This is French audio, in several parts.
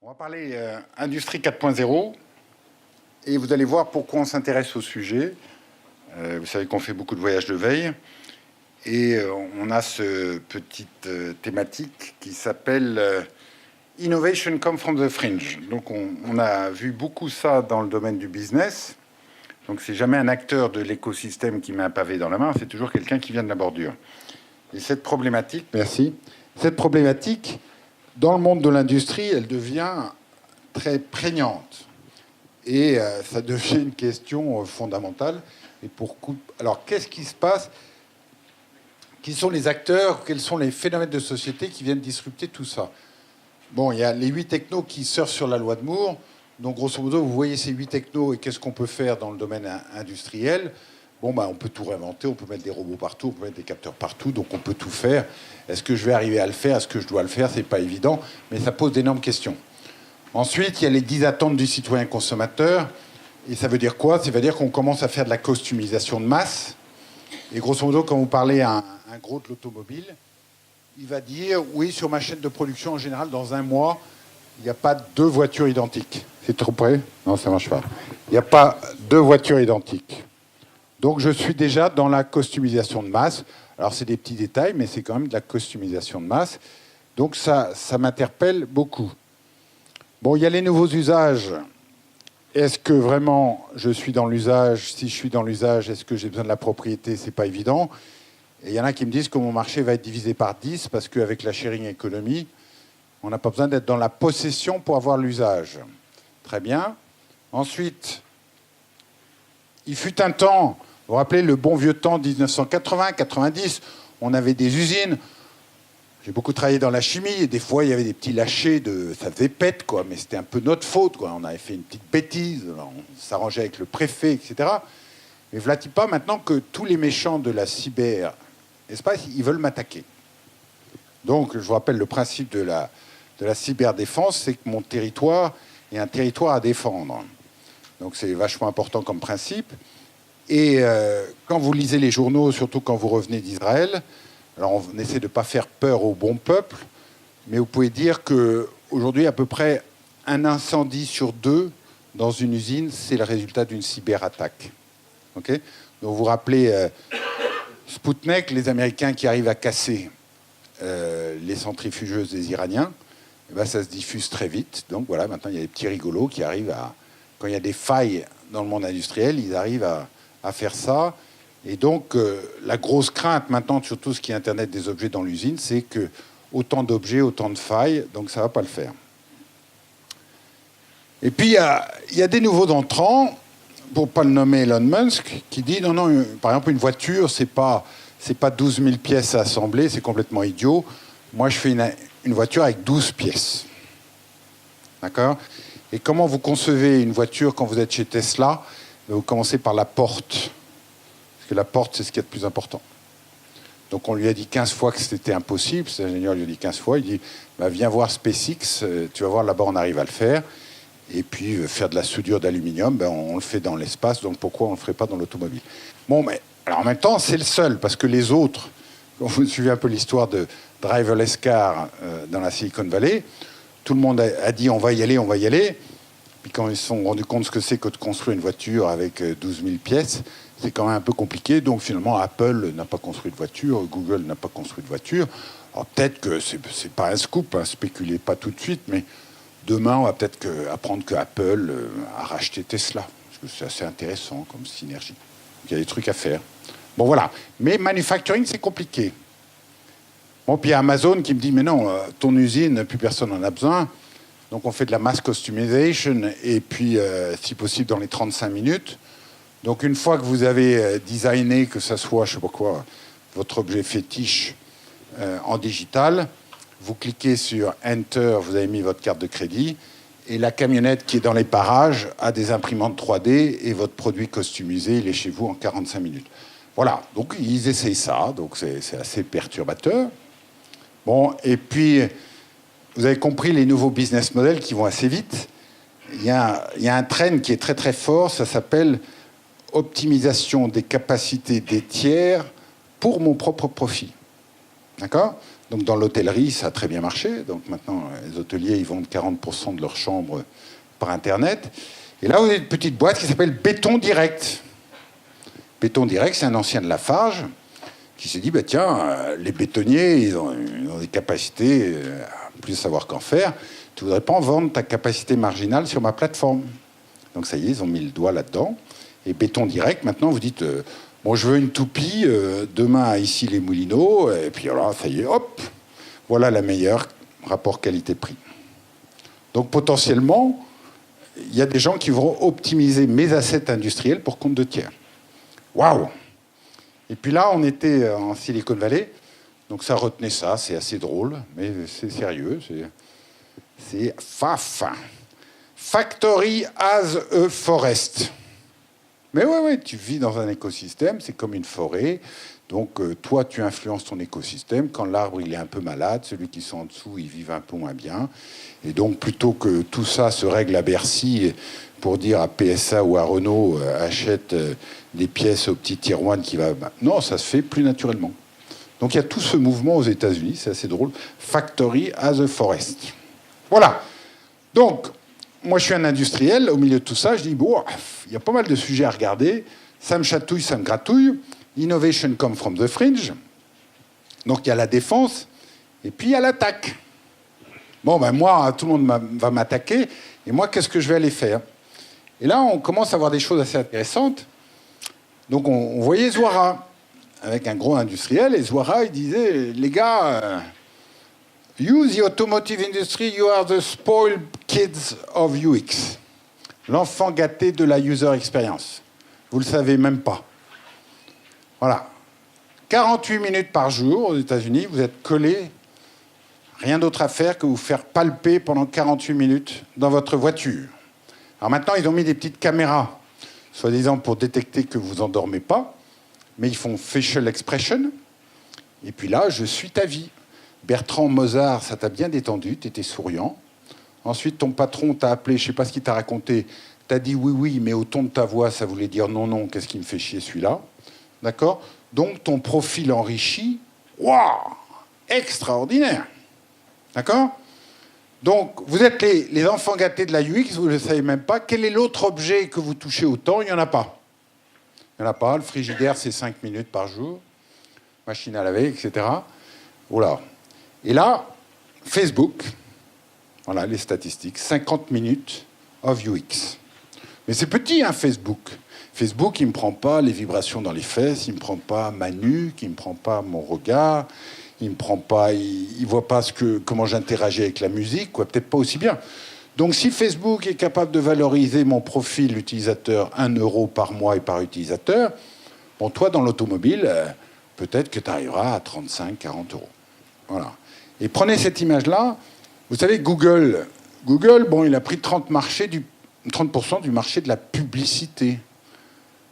On va parler Industrie 4.0 et vous allez voir pourquoi on s'intéresse au sujet. Vous savez qu'on fait beaucoup de voyages de veille et on a ce petite thématique qui s'appelle Innovation Come from the Fringe. Donc on a vu beaucoup ça dans le domaine du business. Donc c'est jamais un acteur de l'écosystème qui met un pavé dans la main, c'est toujours quelqu'un qui vient de la bordure. Et cette problématique, cette problématique, dans le monde de l'industrie, elle devient très prégnante. Et ça devient une question fondamentale. Et alors, qu'est-ce qui se passe? Qui sont les acteurs? Quels sont les phénomènes de société qui viennent disrupter tout ça? Bon, il y a les 8 technos qui surfent sur la loi de Moore. Donc, grosso modo, vous voyez ces 8 technos et qu'est-ce qu'on peut faire dans le domaine industriel? Bon, on peut tout réinventer, on peut mettre des robots partout, on peut mettre des capteurs partout, donc on peut tout faire. Est-ce que je vais arriver à le faire? Est-ce que je dois le faire? C'est pas évident, mais ça pose d'énormes questions. Ensuite, il y a les 10 attentes du citoyen consommateur. Et ça veut dire quoi? Ça veut dire qu'on commence à faire de la customisation de masse. Et grosso modo, quand vous parlez à un gros de l'automobile, il va dire, oui, sur ma chaîne de production, en général, dans un mois, il n'y a pas 2 voitures identiques. C'est trop près? Non, ça ne marche pas. Il n'y a pas 2 voitures identiques. Donc je suis déjà dans la customisation de masse. Alors c'est des petits détails, mais c'est quand même de la customisation de masse. Donc ça m'interpelle beaucoup. Bon, il y a les nouveaux usages. Est-ce que vraiment je suis dans l'usage? Si je suis dans l'usage, est-ce que j'ai besoin de la propriété? C'est pas évident. Et il y en a qui me disent que mon marché va être divisé par 10 parce qu'avec la sharing economy, on n'a pas besoin d'être dans la possession pour avoir l'usage. Très bien. Ensuite, il fut un temps, vous vous rappelez le bon vieux temps 1980, 90, on avait des usines. J'ai beaucoup travaillé dans la chimie et des fois il y avait des petits lâchers ça faisait pète quoi, mais c'était un peu notre faute quoi. On avait fait une petite bêtise, on s'arrangeait avec le préfet, etc. Mais voilà pas maintenant que tous les méchants de la cyberespace, ils veulent m'attaquer. Donc je vous rappelle le principe de la cyberdéfense, c'est que mon territoire est un territoire à défendre. Donc c'est vachement important comme principe. Et quand vous lisez les journaux, surtout quand vous revenez d'Israël, alors on essaie de ne pas faire peur au bon peuple, mais vous pouvez dire qu'aujourd'hui, à peu près un incendie sur 2 dans une usine, c'est le résultat d'une cyberattaque. Okay? Donc vous vous rappelez Sputnik, les Américains qui arrivent à casser les centrifugeuses des Iraniens, et ben ça se diffuse très vite. Donc voilà, maintenant il y a des petits rigolos qui arrivent à... Quand il y a des failles dans le monde industriel, ils arrivent à faire ça. Et donc, la grosse crainte maintenant, sur tout ce qui est Internet des objets dans l'usine, c'est que autant d'objets, autant de failles, donc ça ne va pas le faire. Et puis, il y a des nouveaux entrants, pour ne pas le nommer Elon Musk, qui dit, non, par exemple, une voiture, c'est pas 12 000 pièces à assembler, c'est complètement idiot. Moi, je fais une voiture avec 12 pièces. D'accord? Et comment vous concevez une voiture quand vous êtes chez Tesla? Vous commencez par la porte. Parce que la porte, c'est ce qui est le plus important. Donc on lui a dit 15 fois que c'était impossible. Cet ingénieur lui a dit 15 fois. Il dit, viens voir SpaceX, tu vas voir, là-bas, on arrive à le faire. Et puis, faire de la soudure d'aluminium, on le fait dans l'espace, donc pourquoi on ne le ferait pas dans l'automobile? Bon, mais alors en même temps, c'est le seul, parce que les autres, quand vous suivez un peu l'histoire de driverless car dans la Silicon Valley, tout le monde a dit on va y aller, on va y aller. Puis quand ils se sont rendus compte ce que c'est que de construire une voiture avec 12 000 pièces, c'est quand même un peu compliqué. Donc finalement, Apple n'a pas construit de voiture, Google n'a pas construit de voiture. Alors peut-être que c'est pas un scoop, hein, spéculez pas tout de suite, mais demain, on va peut-être apprendre que Apple a racheté Tesla. Parce que c'est assez intéressant comme synergie. Donc, il y a des trucs à faire. Bon, voilà. Mais manufacturing, c'est compliqué. Bon, puis il y a Amazon qui me dit, mais non, ton usine, plus personne n'en a besoin. Donc on fait de la mass customization, et puis, si possible, dans les 35 minutes. Donc une fois que vous avez designé, que ça soit, je sais pas quoi, votre objet fétiche en digital, vous cliquez sur Enter, vous avez mis votre carte de crédit, et la camionnette qui est dans les parages a des imprimantes 3D, et votre produit customisé, il est chez vous en 45 minutes. Voilà, donc ils essayent ça, donc c'est assez perturbateur. Bon, et puis, vous avez compris les nouveaux business models qui vont assez vite. Il y a un trend qui est très très fort, ça s'appelle optimisation des capacités des tiers pour mon propre profit. D'accord? Donc dans l'hôtellerie, ça a très bien marché. Donc maintenant, les hôteliers, ils vendent 40% de leurs chambres par Internet. Et là, vous avez une petite boîte qui s'appelle Béton Direct. Béton Direct, c'est un ancien de Lafarge qui s'est dit, bah, tiens, les bétonniers, ils ont des capacités à plus savoir qu'en faire. Tu voudrais pas en vendre ta capacité marginale sur ma plateforme? Donc ça y est, ils ont mis le doigt là-dedans. Et Béton Direct, maintenant, vous dites, bon, je veux une toupie, demain à Issy-les-Moulineaux, et puis alors, ça y est, hop, voilà la meilleure rapport qualité-prix. Donc potentiellement, il y a des gens qui vont optimiser mes assets industriels pour compte de tiers. Waouh! Et puis là, on était en Silicon Valley, donc ça retenait ça, c'est assez drôle, mais c'est sérieux, c'est FAF. Factory as a forest. Mais oui, tu vis dans un écosystème, c'est comme une forêt. Donc, toi, tu influences ton écosystème. Quand l'arbre, il est un peu malade, celui qui sont en dessous, ils vivent un peu moins bien. Et donc, plutôt que tout ça se règle à Bercy pour dire à PSA ou à Renault, achète des pièces au petit tiroine qui va... Non, ça se fait plus naturellement. Donc, il y a tout ce mouvement aux États-Unis, c'est assez drôle. Factory as a forest. Voilà. Donc, moi, je suis un industriel. Au milieu de tout ça, je dis, bon, il y a pas mal de sujets à regarder. Ça me chatouille, ça me gratouille. Innovation come from the fringe. Donc, il y a la défense. Et puis, il y a l'attaque. Bon, ben moi, tout le monde va m'attaquer. Et moi, qu'est-ce que je vais aller faire? Et là, on commence à voir des choses assez intéressantes. Donc, on voyait Zuara avec un gros industriel. Et Zuara, il disait, les gars... Use the automotive industry, you are the spoiled kids of UX. L'enfant gâté de la user experience. Vous ne le savez même pas. Voilà. 48 minutes par jour aux États-Unis, vous êtes collé. Rien d'autre à faire que vous faire palper pendant 48 minutes dans votre voiture. Alors maintenant, ils ont mis des petites caméras, soi-disant pour détecter que vous endormez pas, mais ils font facial expression. Et puis là, je suis ta vie. Bertrand Mozart, ça t'a bien détendu, tu étais souriant. Ensuite, ton patron t'a appelé, je ne sais pas ce qu'il t'a raconté, t'as dit oui, mais au ton de ta voix, ça voulait dire non, qu'est-ce qui me fait chier celui-là? D'accord? Donc, ton profil enrichi, waouh, extraordinaire. D'accord? Donc, vous êtes les enfants gâtés de la UX, vous ne le savez même pas. Quel est l'autre objet que vous touchez autant? Il n'y en a pas. Il n'y en a pas. Le frigidaire, c'est 5 minutes par jour. Machine à laver, etc. Voilà. Et là, Facebook, voilà les statistiques, 50 minutes of UX. Mais c'est petit, hein, Facebook. Facebook, il ne me prend pas les vibrations dans les fesses, il ne me prend pas ma nuque, il ne me prend pas mon regard, il ne me prend pas, il voit pas comment j'interagis avec la musique, quoi, peut-être pas aussi bien. Donc si Facebook est capable de valoriser mon profil utilisateur 1 euro par mois et par utilisateur, bon, toi, dans l'automobile, peut-être que tu arriveras à 35, 40 euros. Voilà. Et prenez cette image-là. Vous savez, Google, bon, il a pris 30% du marché de la publicité.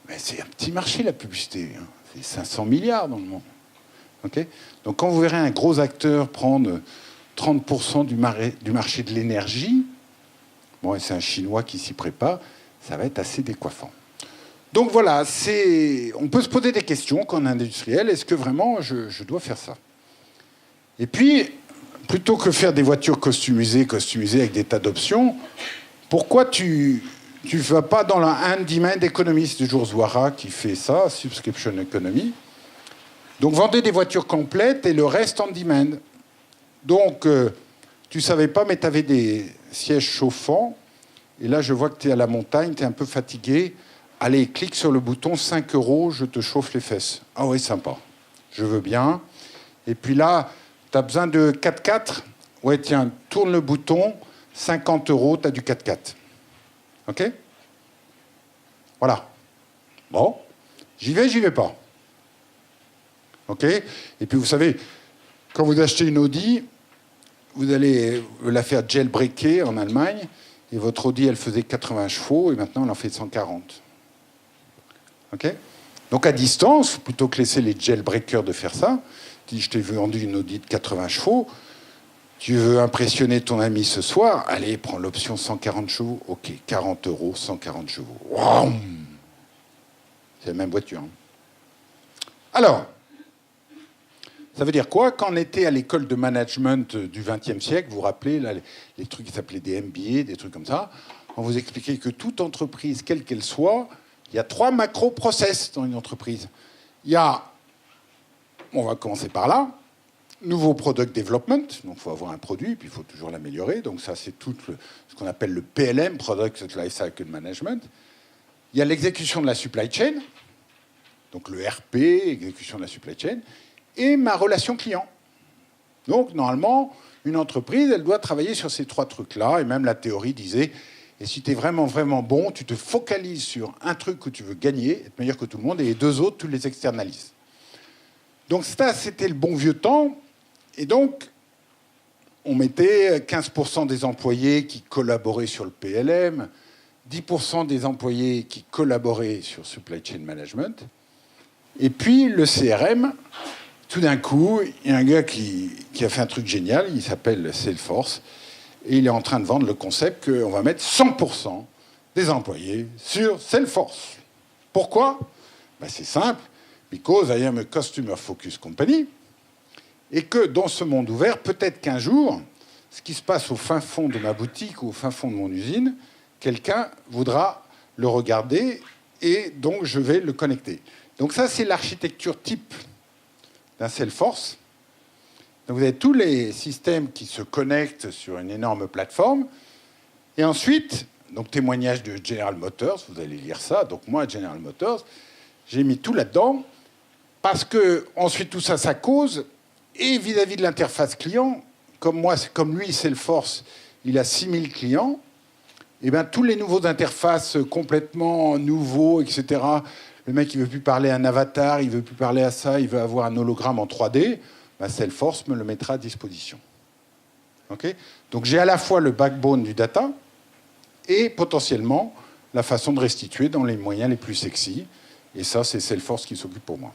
Mais c'est un petit marché, la publicité. Hein. C'est 500 milliards dans le monde. Okay? Donc quand vous verrez un gros acteur prendre 30% du marché de l'énergie, bon, et c'est un Chinois qui s'y prépare, ça va être assez décoiffant. Donc voilà, on peut se poser des questions quand on est industriel. Est-ce que vraiment je dois faire ça? Et puis, plutôt que faire des voitures customisées avec des tas d'options, pourquoi tu ne vas pas dans la on-demand economy? C'est toujours Zuara qui fait ça, subscription economy. Donc, vendez des voitures complètes et le reste en demand. Donc, tu ne savais pas, mais tu avais des sièges chauffants. Et là, je vois que tu es à la montagne, tu es un peu fatigué. Allez, clique sur le bouton, 5 euros, je te chauffe les fesses. Ah oui, sympa. Je veux bien. Et puis là... tu as besoin de 4x4? Ouais, tiens, tourne le bouton, 50 euros, tu as du 4x4. OK? Voilà. Bon, j'y vais pas. OK? Et puis, vous savez, quand vous achetez une Audi, vous allez la faire jailbreaker en Allemagne, et votre Audi, elle faisait 80 chevaux, et maintenant, elle en fait 140. OK? Donc, à distance, plutôt que laisser les jailbreakers de faire ça, si je t'ai vendu une Audi de 80 chevaux, tu veux impressionner ton ami ce soir, allez, prends l'option 140 chevaux. OK, 40 euros, 140 chevaux. Wow, c'est la même voiture. Hein. Alors, Ça veut dire quoi? Quand on était à l'école de management du XXe siècle, vous vous rappelez, là, les trucs qui s'appelaient des MBA, des trucs comme ça, on vous expliquait que toute entreprise, quelle qu'elle soit, il y a 3 macro-process dans une entreprise. Il y a, on va commencer par là, nouveau product development, donc il faut avoir un produit, puis il faut toujours l'améliorer, donc ça c'est tout ce qu'on appelle le PLM, Product Lifecycle Management. Il y a l'exécution de la supply chain, donc le RP, exécution de la supply chain, et ma relation client. Donc normalement, une entreprise, elle doit travailler sur ces 3 trucs-là, et même la théorie disait, et si tu es vraiment, vraiment bon, tu te focalises sur un truc où tu veux gagner, être meilleur que tout le monde, et les 2 autres, tu les externalises. Donc ça, c'était le bon vieux temps. Et donc, on mettait 15% des employés qui collaboraient sur le PLM, 10% des employés qui collaboraient sur Supply Chain Management. Et puis, le CRM, tout d'un coup, il y a un gars qui a fait un truc génial, il s'appelle Salesforce, et il est en train de vendre le concept qu'on va mettre 100% des employés sur Salesforce. Pourquoi? Ben, c'est simple, because I am a customer focused company, et que dans ce monde ouvert, peut-être qu'un jour, ce qui se passe au fin fond de ma boutique ou au fin fond de mon usine, quelqu'un voudra le regarder et donc je vais le connecter. Donc ça, c'est l'architecture type d'un Salesforce. Donc vous avez tous les systèmes qui se connectent sur une énorme plateforme. Et ensuite, donc témoignage de General Motors, vous allez lire ça. Donc moi, General Motors, j'ai mis tout là-dedans parce que ensuite tout ça, ça cause. Et vis-à-vis de l'interface client, comme lui, Salesforce, il a 6000 clients, et bien tous les nouveaux interfaces complètement nouveaux, etc. Le mec, il ne veut plus parler à un avatar, il ne veut plus parler à ça, il veut avoir un hologramme en 3D, ben Salesforce me le mettra à disposition. Okay. Donc j'ai à la fois le backbone du data et potentiellement la façon de restituer dans les moyens les plus sexy. Et ça, c'est Salesforce qui s'occupe pour moi.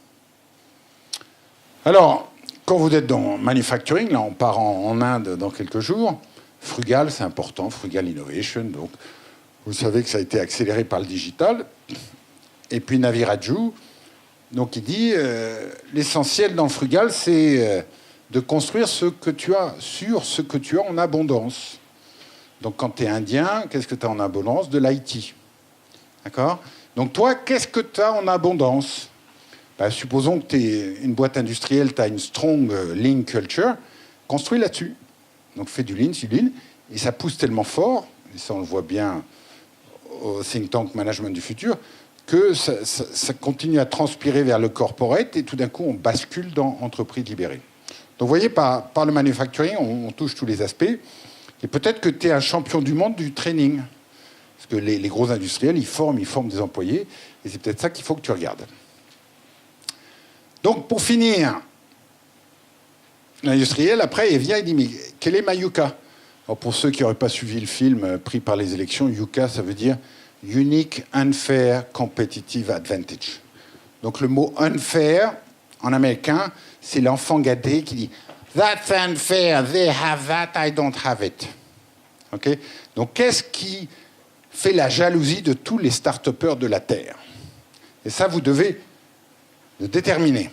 Alors, quand vous êtes dans manufacturing, là on part en Inde dans quelques jours, Frugal, c'est important, Frugal Innovation, donc vous savez que ça a été accéléré par le digital. Et puis Naviraju, donc il dit, l'essentiel dans Frugal, c'est de construire ce que tu as sur ce que tu as en abondance. Donc quand tu es indien, qu'est-ce que tu as en abondance? De l'IT. D'accord? Donc toi, qu'est-ce que tu as en abondance? Ben, supposons que tu es une boîte industrielle, tu as une strong lean culture, construis là-dessus. Donc fais du lean, et ça pousse tellement fort, et ça on le voit bien au think tank management du futur, que ça continue à transpirer vers le corporate, et tout d'un coup on bascule dans entreprise libérée. Donc vous voyez, par le manufacturing, on touche tous les aspects, et peut-être que tu es un champion du monde du training, parce que les gros industriels, ils forment des employés, et c'est peut-être ça qu'il faut que tu regardes. Donc, pour finir, l'industriel, après, il vient et dit, mais quelle est ma Yuka? Alors, pour ceux qui n'auraient pas suivi le film pris par les élections, Yuka, ça veut dire Unique Unfair Competitive Advantage. Donc, le mot unfair, en américain, c'est l'enfant gâté qui dit That's unfair, they have that, I don't have it. Okay. Donc, qu'est-ce qui fait la jalousie de tous les start-upers de la Terre? Et ça, vous devez le déterminer.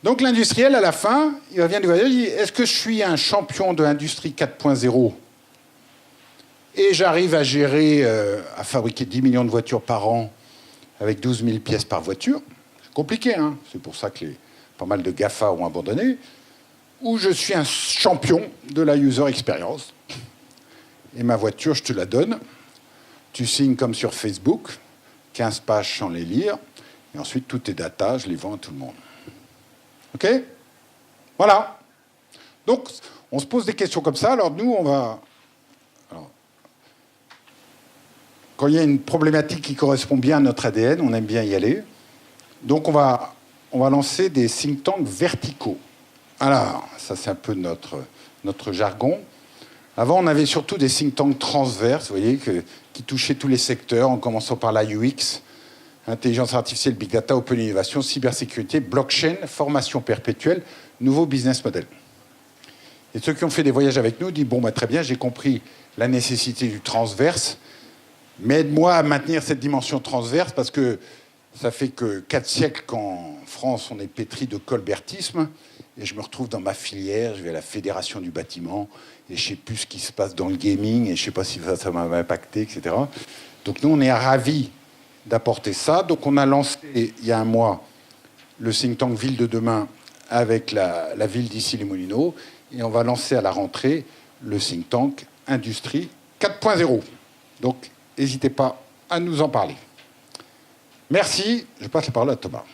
Donc l'industriel, à la fin, il revient du voyage, il dit, est-ce que je suis un champion de l'industrie 4.0 et j'arrive à gérer, à fabriquer 10 millions de voitures par an avec 12 000 pièces par voiture? C'est compliqué, hein, c'est pour ça que pas mal de GAFA ont abandonné. Ou je suis un champion de la user experience. Et ma voiture, je te la donne. Tu signes comme sur Facebook, 15 pages sans les lire. Et ensuite, toutes tes datas, je les vends à tout le monde. OK? Voilà. Donc, on se pose des questions comme ça. Alors, nous, on va... Alors, quand il y a une problématique qui correspond bien à notre ADN, on aime bien y aller. Donc, on va lancer des think tanks verticaux. Alors, ça, c'est un peu notre jargon. Avant, on avait surtout des think tanks transverses, vous voyez, qui touchaient tous les secteurs, en commençant par la UX, intelligence artificielle, big data, open innovation, cybersécurité, blockchain, formation perpétuelle, nouveau business model. Et ceux qui ont fait des voyages avec nous disent, bon, bah, très bien, j'ai compris la nécessité du transverse, mais aide-moi à maintenir cette dimension transverse parce que Ça fait que 4 siècles qu'en France, on est pétri de colbertisme. Et je me retrouve dans ma filière, je vais à la Fédération du bâtiment, et je ne sais plus ce qui se passe dans le gaming, et je ne sais pas si ça m'a impacté, etc. Donc nous, on est ravis d'apporter ça. Donc on a lancé, il y a un mois, le think tank Ville de demain avec la ville d'Issy-les-Moulineaux, et on va lancer à la rentrée le think tank Industrie 4.0. Donc n'hésitez pas à nous en parler. Merci. Je passe la parole à Thomas.